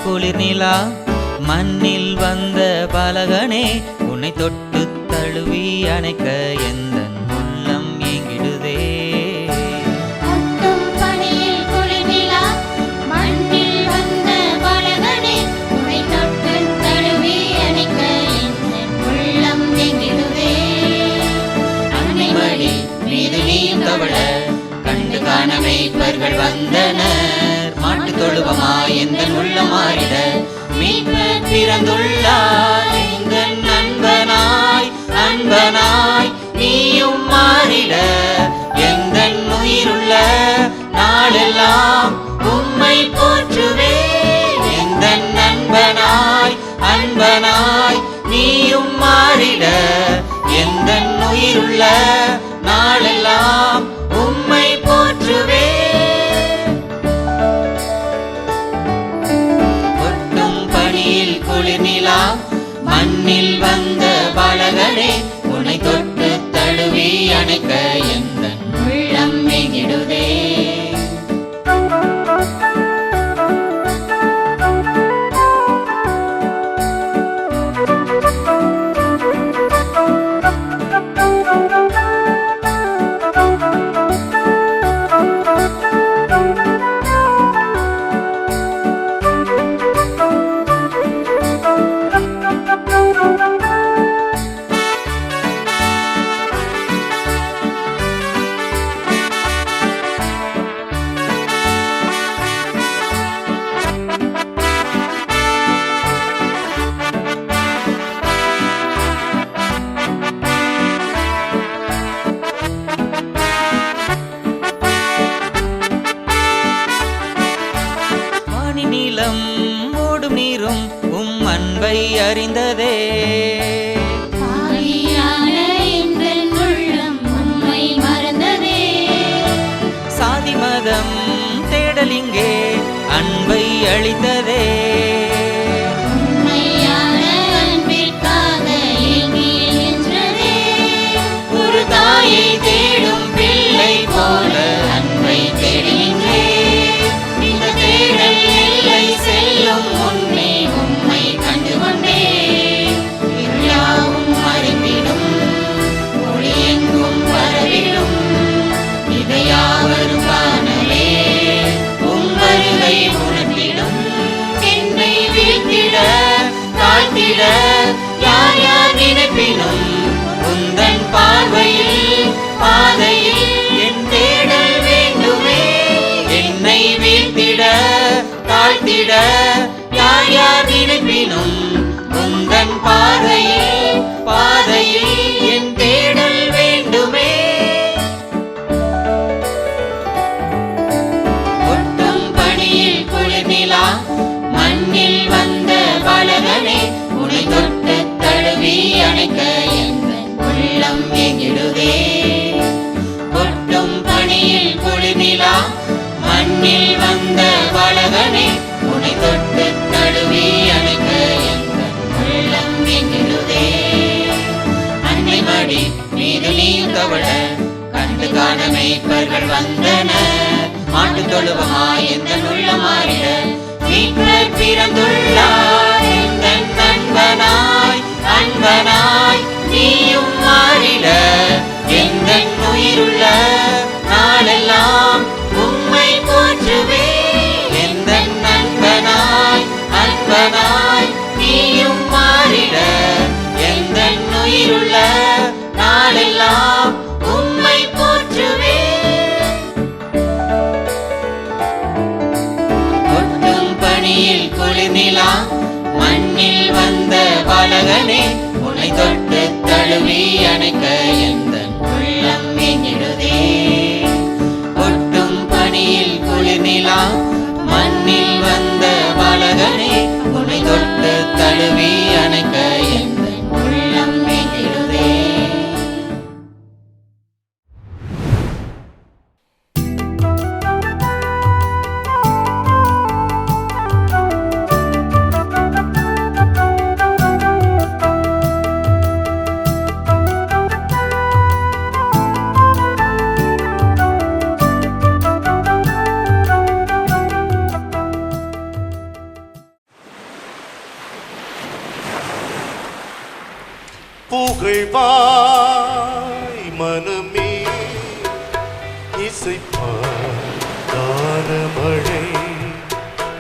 குளிர் நிலா மண்ணில் வந்த பாலகனே உன்னை தொட்டு தழுவி அணைக்க எந்த உள்ளம் ஏங்கிடுதே. முட்டும் பனியில் குளிர் நிலா மண்ணில் வந்த பாலகனே உன்னை தொட்டு தழுவி அணைக்க என் உள்ளம் ஏங்கிடுதே. அன்னை மடி மீது நீயும் தவழ கண்டு காண மேய்ப்பர்கள் வந்தனர். மாட்டு தொழுவமாய் எந்த உள்ளம் மாறிட மீட்பர் பிறந்துள்ளார். எங்கள் நண்பனாய் அன்பனாய் நீயும் மாறிட எங்கள் உயிருள்ள நாளெல்லாம் உம்மை போற்றுவே. எங்கள் நண்பனாய் அன்பனாய் நீயும் மாறிட எங்கள் உயிருள்ள நாளெல்லாம் உம்மை போற்றுவே. ஒட்டும் பனியில் குளிர் நிலா மண்ணில் வந்த பாலகனே உன்னை தொட்டு தழுவி அணைக்க எந்த உள்ளம் ஏங்கிடுதே. நீளம் ஓடும் நீரும் உம் அன்பை அறிந்ததே. பாவியான எங்கள் உள்ளம் உம்மை மறந்ததே. சாதி மதம் தேடலிங்கே அன்பை அளித்ததே. உண்மையான அன்பிற்காக ஏங்கி நின்றதே. ஒரு தாயை தேடும் பிள்ளை போல அன்பை தேடுகின்றே. இந்த தேடல் எல்லை செல்லும் முன்னே உம்மை கண்டுகொண்டே. யாவும் மறைந்திடும் ஒளி எங்கும் பரவிடும் இதை யாவரும் காணவே உம் வருகை உணர்த்திடும். என்னை வீழ்த்திட தாழ்த்திட யார் யார் நினைப்பினும் உந்தன் பார்வையில் பாதையில் என் தேடல் வேண்டுமே. என்னை வீழ்த்திட தாழ்த்திட யார் யார் நினைப்பினும் உந்தன் பார்வையில் பாதையில் என் தேடல் வேண்டுமே. ஒட்டும் பனியில் குளிர் நிலா மண்ணில் வந்த பாலகனே உன்னை தொட்டு தழுவி அணைக்க எங்கள் உள்ளம் ஏங்கிடுதே. ஒட்டும் பனியில் குளிர் நிலா மண்ணில் வந்த பாலகனே உன்னை தொட்டு தழுவி அணைக்க எங்கள் உள்ளம் ஏங்கிடுதே. அன்னை மடி மீது நீயும் தவழ கண்டு காண மேய்ப்பர்கள் வந்தனர். மாட்டு தொழுவமாய் எங்கள் உள்ளம் மாறிட மீட்பர் பிறந்துள்ளார். எங்கள் நண்பனாய் அன்பனாய் நீயும் மாறிட எங்கள் உயிருள்ள நாளெல்லாம் உம்மை போற்றுவே. எங்கள் நண்பனாய் அன்பனாய் நீயும் மாறிட எங்கள் உயிருள்ள நாளெல்லாம் உம்மை போற்றுவே. ஒட்டும் பனியில் குளிர் நிலா மண்ணில் வந்த பாலகனே உன்னை தொட்டு தழுவி அணைக்க எந்த உள்ளம் ஏங்கிடுதே. ஒட்டும் பனியில் குளிர் நிலா மண்ணில் வந்த பாலகனே உன்னை தொட்டு தழுவி அணைக்க எந்த உள்ளம் ஏங்கிடுதே. புகழ்வாய் மனமே இசைப்பாய் தானமழி